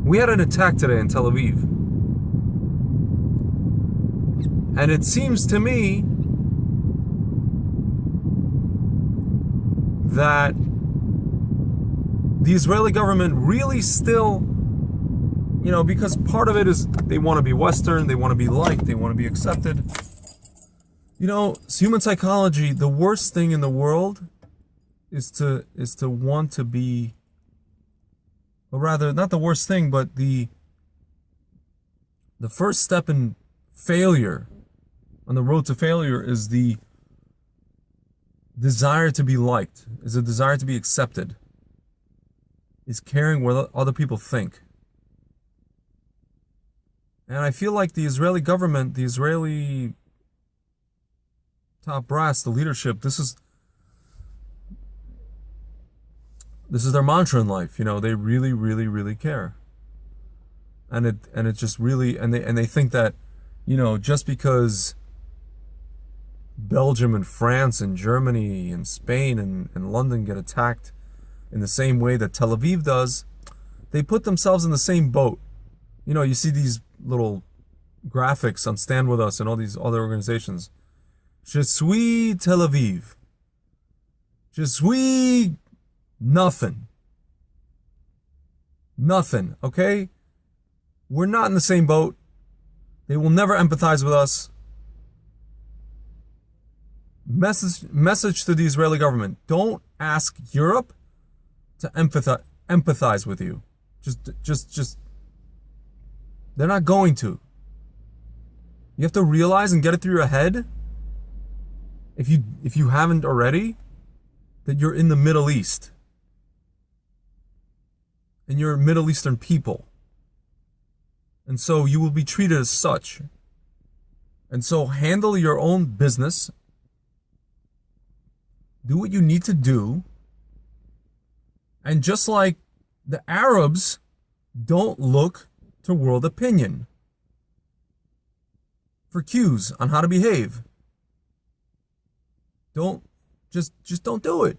We had an attack today in Tel Aviv. And it seems to me that the Israeli government really still, because part of it is they want to be Western, they want to be liked, they want to be accepted. It's human psychology. The worst thing in the world is to want to be, or rather, not the worst thing, but the first step in failure, on the road to failure, is the desire to be liked, is a desire to be accepted, is caring what other people think. And I feel like the Israeli government, the Israeli top brass, the leadership, this is their mantra in life. They really, really, really care. And it just really, and they think that, just because Belgium and France and Germany and Spain and London get attacked in the same way that Tel Aviv does, they put themselves in the same boat. You see these little graphics on Stand With Us and all these other organizations. Je suis Tel Aviv. Je suis nothing. Nothing, okay? We're not in the same boat. They will never empathize with us. Message to the Israeli government: don't ask Europe to empathize with you. Just. They're not going to. You have to realize and get it through your head, if you haven't already, that you're in the Middle East. And you're Middle Eastern people. And so you will be treated as such. And so handle your own business. Do what you need to do. And just like the Arabs don't look to world opinion for cues on how to behave. Just don't do it.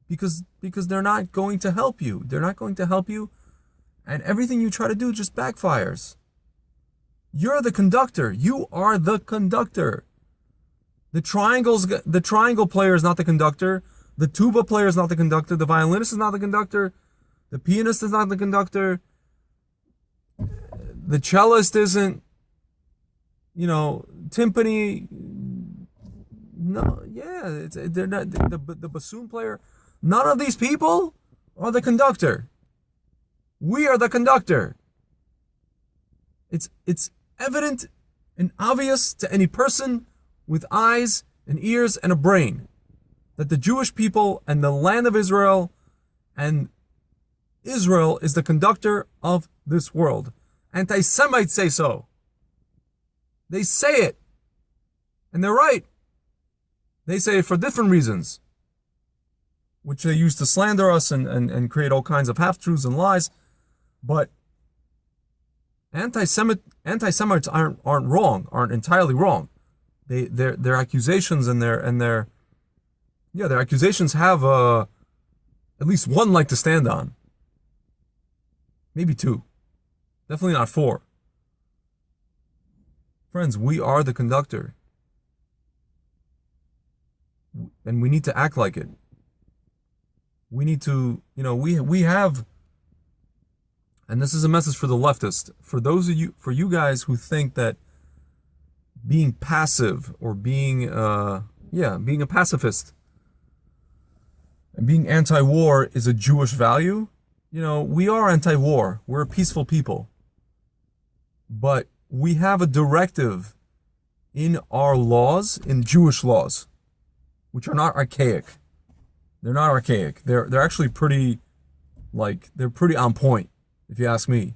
Because they're not going to help you. They're not going to help you. And everything you try to do just backfires. You're the conductor. You are the conductor. The triangle player is not the conductor. The tuba player is not the conductor. The violinist is not the conductor. The pianist is not the conductor. The cellist isn't. Timpani. No, yeah, they're not. The bassoon player. None of these people are the conductor. We are the conductor. It's evident and obvious to any person with eyes and ears and a brain that the Jewish people and the land of Israel and Israel is the conductor of this world. Anti-Semites say so. They say it. And they're right. They say it for different reasons, which they use to slander us and create all kinds of half-truths and lies. But anti-Semites aren't wrong, aren't entirely wrong. Their accusations and their accusations have at least one leg to stand on. Maybe two. Definitely not four. Friends, we are the conductor. And we need to act like it. We need to, we have, and this is a message for the leftist, for you guys who think that being passive or being a pacifist and being anti-war is a Jewish value. We are anti-war. We're a peaceful people. But we have a directive in our laws, in Jewish laws, which are not archaic. They're not archaic. They're actually pretty on point, if you ask me.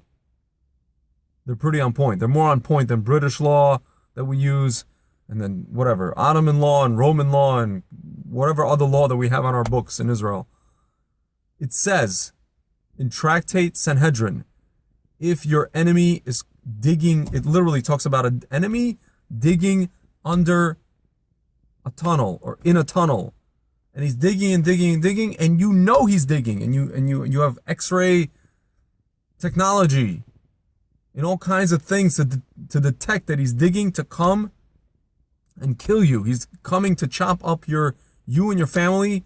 They're pretty on point. They're more on point than British law that we use, and then whatever, Ottoman law and Roman law and whatever other law that we have on our books in Israel. It says in Tractate Sanhedrin, if your enemy is digging, it literally talks about an enemy digging under a tunnel or in a tunnel, and he's digging and digging and digging, and he's digging, and you have X-ray technology, in all kinds of things to detect that he's digging to come and kill you. He's coming to chop up you and your family,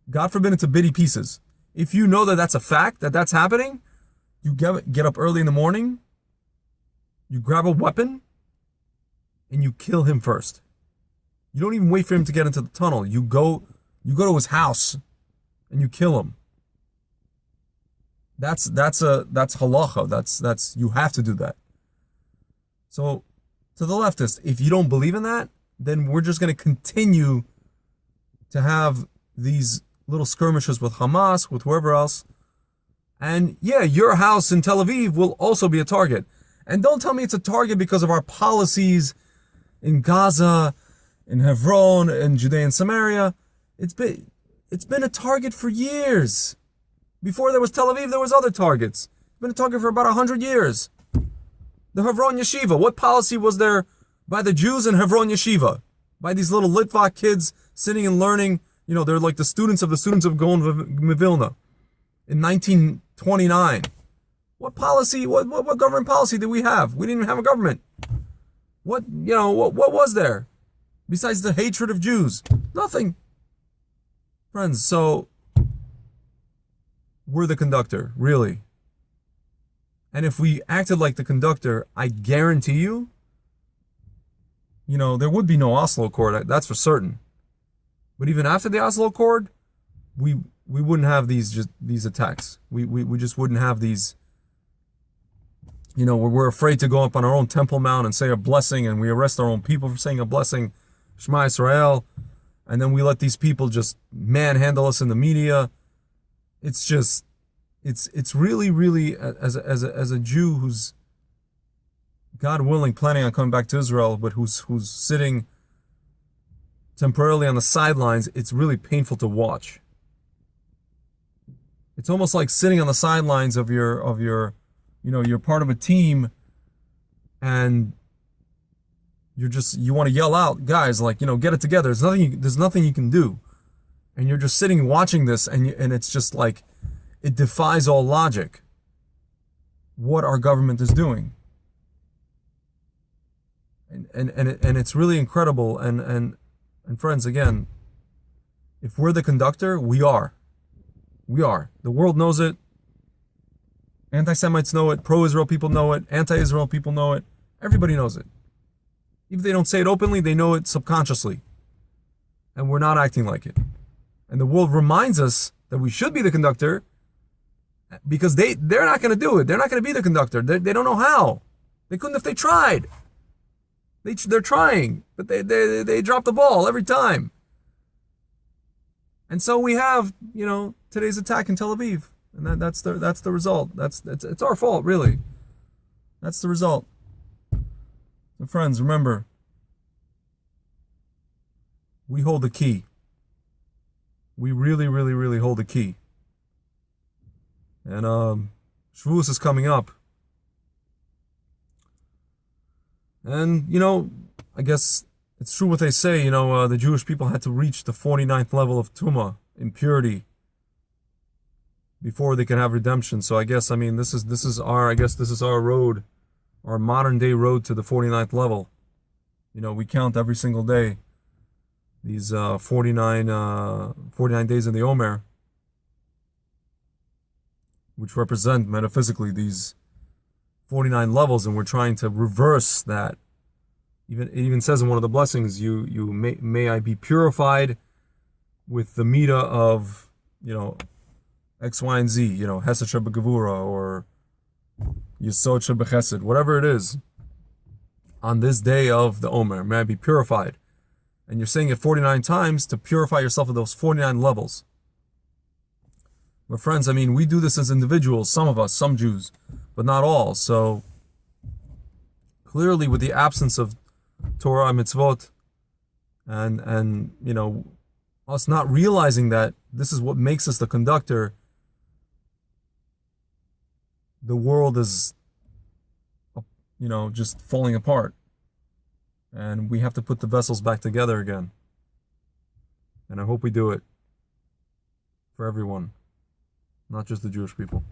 God forbid, into bitty pieces. If you know that that's a fact, that that's happening, you get up early in the morning, you grab a weapon, and you kill him first. You don't even wait for him to get into the tunnel. You go to his house, and you kill him. That's halacha. That's you have to do that. So, to the leftists, if you don't believe in that, then we're just going to continue to have these little skirmishes with Hamas, with whoever else. And yeah, your house in Tel Aviv will also be a target. And don't tell me it's a target because of our policies in Gaza, in Hebron, in Judea and Samaria. It's been a target for years. Before there was Tel Aviv, there was other targets. It's been a target for about 100 years. The Hebron Yeshiva, what policy was there by the Jews in Hebron Yeshiva? By these little Litvak kids sitting and learning, they're like the students of Gaon Vilna in 1929. What policy, what government policy did we have? We didn't even have a government. What was there? Besides the hatred of Jews? Nothing. Friends, so we're the conductor, really. And if we acted like the conductor, I guarantee you, there would be no Oslo Accord, that's for certain. But even after the Oslo Accord, we wouldn't have these attacks. We just wouldn't have these, we're afraid to go up on our own Temple Mount and say a blessing, and we arrest our own people for saying a blessing, Shema Yisrael, and then we let these people just manhandle us in the media. It's just, it's really, really, as a Jew who's, God willing, planning on coming back to Israel, but who's sitting temporarily on the sidelines, it's really painful to watch. It's almost like sitting on the sidelines of your you're part of a team, and you want to yell out, guys, like, get it together. There's nothing you can do. And you're just sitting watching this, and it's just like, it defies all logic what our government is doing. And it's really incredible. And friends, again, if we're the conductor, we are. The world knows it. Anti-Semites know it. Pro-Israel people know it. Anti-Israel people know it. Everybody knows it. Even if they don't say it openly, they know it subconsciously. And we're not acting like it. And the world reminds us that we should be the conductor, because they're not going to do it. They're not going to be the conductor. They don't know how. They couldn't if they tried. They're trying, but they drop the ball every time. And so we have, today's attack in Tel Aviv, and that's the result. It's our fault, really. That's the result. So friends, remember, we hold the key. We really, really, really hold the key. And Shavuos is coming up. And, I guess it's true what they say, the Jewish people had to reach the 49th level of Tumah, impurity, before they can have redemption. So I guess, this is our road, our modern day road to the 49th level. We count every single day these 49 days in the Omer, which represent metaphysically these 49 levels, and we're trying to reverse that. It even says in one of the blessings, may I be purified with the midah of, X, Y, and Z, Hesed Shebegevura, or Yesod Shebechesed, whatever it is, on this day of the Omer, may I be purified. And you're saying it 49 times to purify yourself of those 49 levels. But friends, we do this as individuals, some of us, some Jews, but not all. So clearly, with the absence of Torah and mitzvot, and us not realizing that this is what makes us the conductor, the world is, just falling apart. And we have to put the vessels back together again. And I hope we do it for everyone, not just the Jewish people.